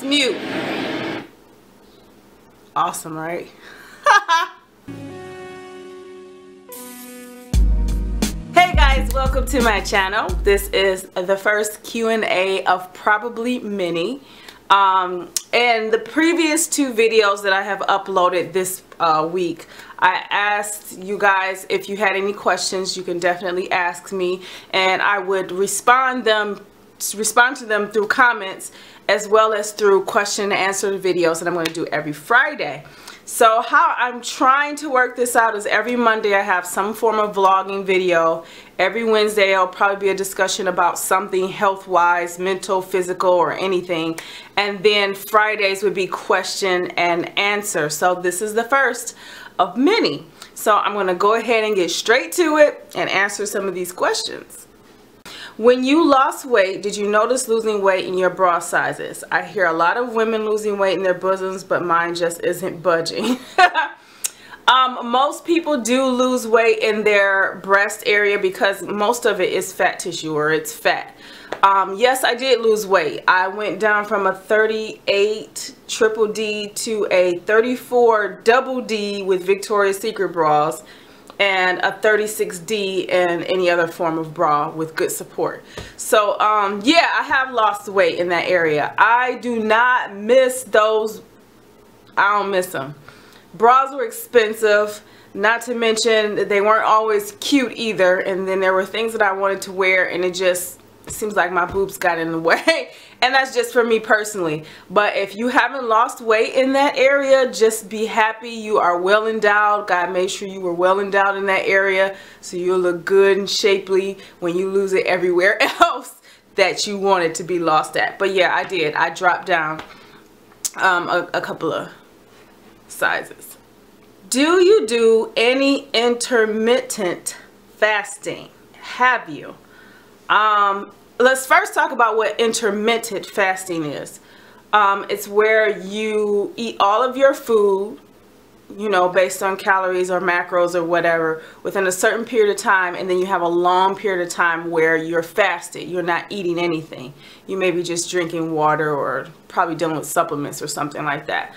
Box mute. Awesome, right? Hey guys, welcome to my channel. This is the first Q&A of probably many. And the previous two videos that I have uploaded this week, I asked you guys if you had any questions. You can definitely ask me, and I would respond to them through comments as well as through question and answer videos that I'm going to do every Friday. So how I'm trying to work this out is every Monday I have some form of vlogging video. Every Wednesday it'll probably be a discussion about something health-wise, mental, physical, or anything. And then Fridays would be question and answer. So this is the first of many. So I'm going to go ahead and get straight to it and answer some of these questions. When you lost weight, did you notice losing weight in your bra sizes? I hear a lot of women losing weight in their bosoms, but mine just isn't budging. Most people do lose weight in their breast area because most of it is fat tissue, or it's fat. Yes, I did lose weight. I went down from a 38 triple D to a 34 double D with Victoria's Secret bras, and a 36D in any other form of bra with good support. So yeah, I have lost weight in that area. I do not miss those. I don't miss them. Bras were expensive, not to mention they weren't always cute either, and then there were things that I wanted to wear and it just seems like my boobs got in the way. And that's just for me personally. But if you haven't lost weight in that area, just be happy. You are well endowed. God made sure you were well endowed in that area, so you'll look good and shapely when you lose it everywhere else that you wanted to be lost at. But yeah, I did. I dropped down a couple of sizes. Do you do any intermittent fasting? Have you? Let's first talk about what intermittent fasting is. It's where you eat all of your food, you know, based on calories or macros or whatever, within a certain period of time, and then you have a long period of time where you're fasted. You're not eating anything. You may be just drinking water or probably dealing with supplements or something like that.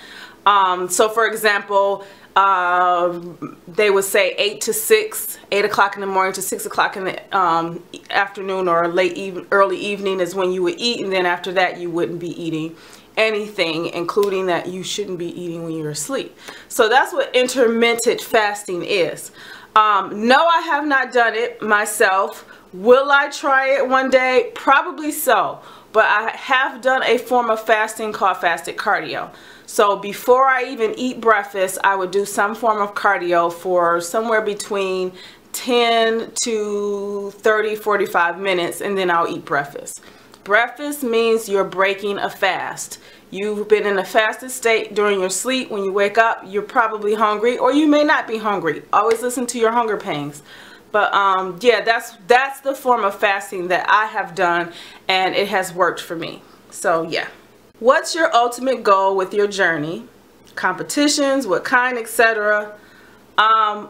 So for example, they would say 8 o'clock in the morning to 6 o'clock in the afternoon, or early evening is when you would eat, and then after that you wouldn't be eating anything, including that you shouldn't be eating when you're asleep. So that's what intermittent fasting is. No, I have not done it myself. Will I try it one day? Probably so. But I have done a form of fasting called fasted cardio. So before I even eat breakfast, I would do some form of cardio for somewhere between 10 to 30, 45 minutes, and then I'll eat breakfast. Breakfast means you're breaking a fast. You've been in a fasted state during your sleep. When you wake up, you're probably hungry, or you may not be hungry. Always listen to your hunger pangs. But yeah, that's the form of fasting that I have done, and it has worked for me. So yeah. What's your ultimate goal with your journey? Competitions, what kind, etc.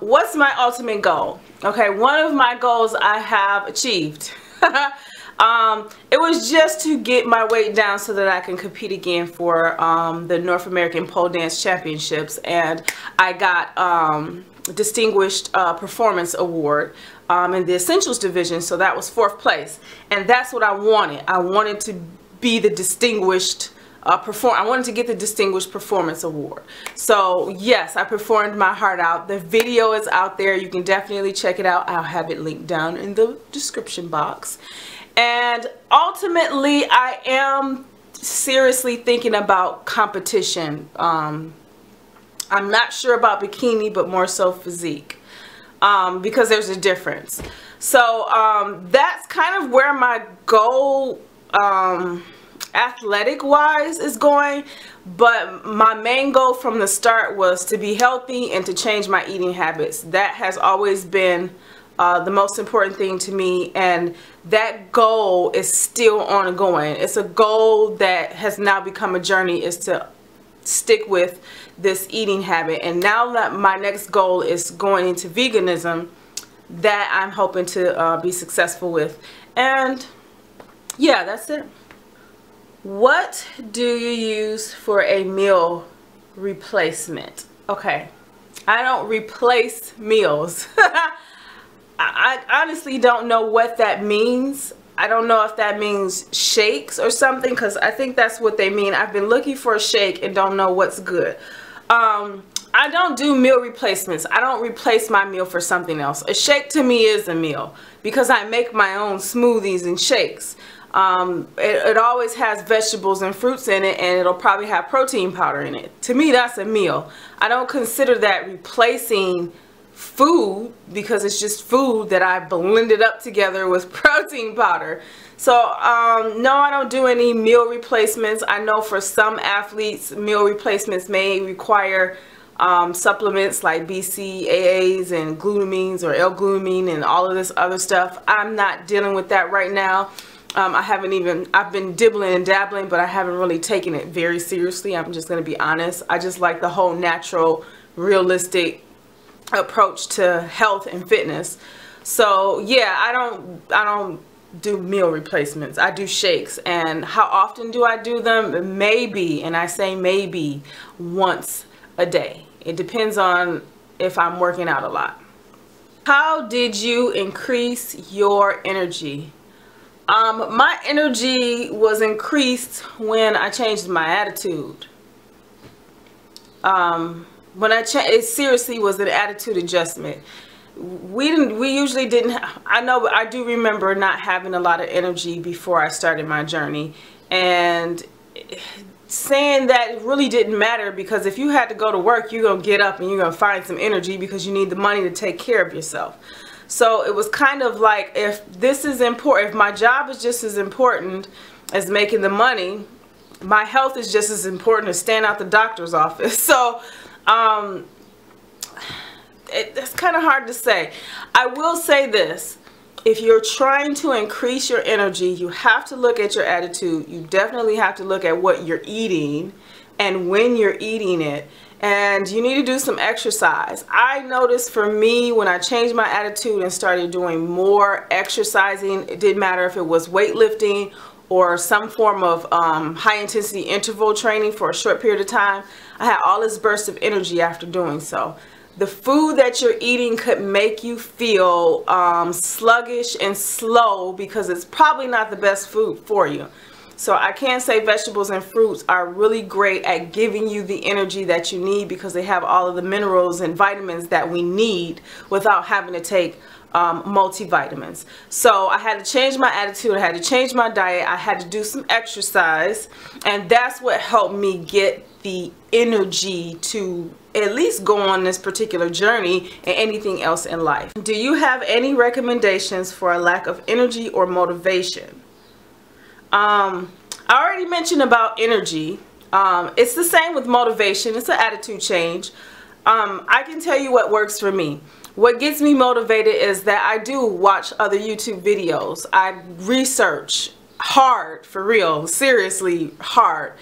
What's my ultimate goal? Okay, one of my goals I have achieved. It was just to get my weight down so that I can compete again for the North American Pole Dance Championships, and I got Distinguished Performance Award in the Essentials division, so that was 4th place, and that's what I wanted. I wanted to be the distinguished I wanted to get the Distinguished Performance Award. So yes, I performed my heart out. The video is out there. You can definitely check it out. I'll have it linked down in the description box. And ultimately, I am seriously thinking about competition. I'm not sure about bikini, but more so physique, because there's a difference. So that's kind of where my goal athletic wise is going, but my main goal from the start was to be healthy and to change my eating habits. That has always been the most important thing to me, and that goal is still ongoing. It's a goal that has now become a journey, is to stick with this eating habit. And now that my next goal is going into veganism, that I'm hoping to be successful with. And yeah, that's it. What do you use for a meal replacement? Okay, I don't replace meals. I honestly don't know what that means. I don't know if that means shakes or something, because I think that's what they mean. I've been looking for a shake and don't know what's good. I don't do meal replacements. I don't replace my meal for something else. A shake to me is a meal because I make my own smoothies and shakes. It always has vegetables and fruits in it, and it'll probably have protein powder in it. To me, that's a meal. I don't consider that replacing food because it's just food that I blended up together with protein powder. So no, I don't do any meal replacements. I know for some athletes, meal replacements may require supplements like BCAAs and glutamines or L-glutamine and all of this other stuff. I'm not dealing with that right now. I've been dibbling and dabbling, but I haven't really taken it very seriously. I'm just going to be honest. I just like the whole natural, realistic approach to health and fitness. So yeah, I don't do meal replacements. I do shakes. And how often do I do them? Maybe, and I say maybe, once a day. It depends on if I'm working out a lot. How did you increase your energy? My energy was increased when I changed my attitude. It seriously was an attitude adjustment. We usually didn't, I do remember not having a lot of energy before I started my journey, and saying that really didn't matter, because if you had to go to work, you're going to get up and you're going to find some energy because you need the money to take care of yourself. So it was kind of like, if this is important, if my job is just as important as making the money, my health is just as important as staying out the doctor's office. So it's kind of hard to say. I will say this: if you're trying to increase your energy, you have to look at your attitude. You definitely have to look at what you're eating and when you're eating it. And you need to do some exercise. I noticed for me, when I changed my attitude and started doing more exercising, it didn't matter if it was weightlifting or some form of high intensity interval training for a short period of time, I had all this burst of energy after doing so. The food that you're eating could make you feel sluggish and slow because it's probably not the best food for you. So I can say vegetables and fruits are really great at giving you the energy that you need, because they have all of the minerals and vitamins that we need without having to take multivitamins. So I had to change my attitude, I had to change my diet, I had to do some exercise, and that's what helped me get the energy to at least go on this particular journey and anything else in life. Do you have any recommendations for a lack of energy or motivation? I already mentioned about energy. It's the same with motivation. It's an attitude change. I can tell you what works for me. What gets me motivated is that I do watch other YouTube videos. I research hard, for real, seriously hard.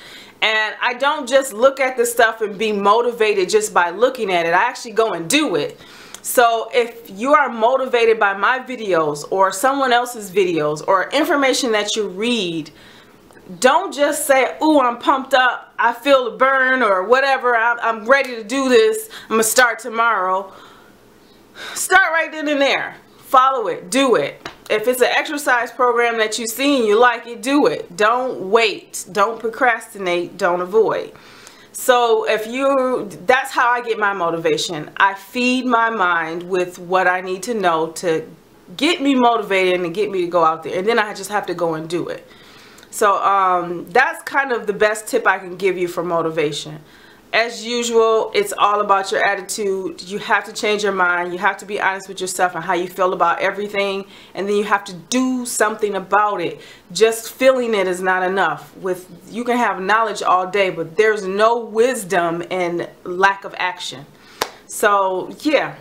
And I don't just look at this stuff and be motivated just by looking at it. I actually go and do it. So if you are motivated by my videos or someone else's videos or information that you read, don't just say, "Ooh, I'm pumped up, I feel the burn," or whatever, I'm ready to do this, I'm gonna start tomorrow. Start right then and there. Follow it, do it. If it's an exercise program that you see and you like it, do it. Don't wait, don't procrastinate, don't avoid. So that's how I get my motivation. I feed my mind with what I need to know to get me motivated and to get me to go out there. And then I just have to go and do it. So that's kind of the best tip I can give you for motivation. As usual, it's all about your attitude. You have to change your mind. You have to be honest with yourself and how you feel about everything. And then you have to do something about it. Just feeling it is not enough. You can have knowledge all day, but there's no wisdom in lack of action. So yeah.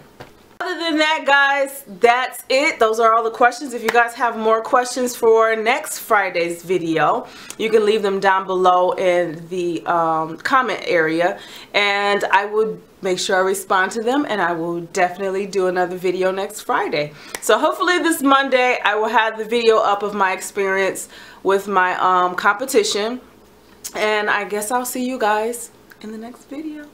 Other than that, guys, that's it. Those are all the questions. If you guys have more questions for next Friday's video, you can leave them down below in the comment area, and I will make sure I respond to them, and I will definitely do another video next Friday. So hopefully this Monday I will have the video up of my experience with my competition. And I guess I'll see you guys in the next video.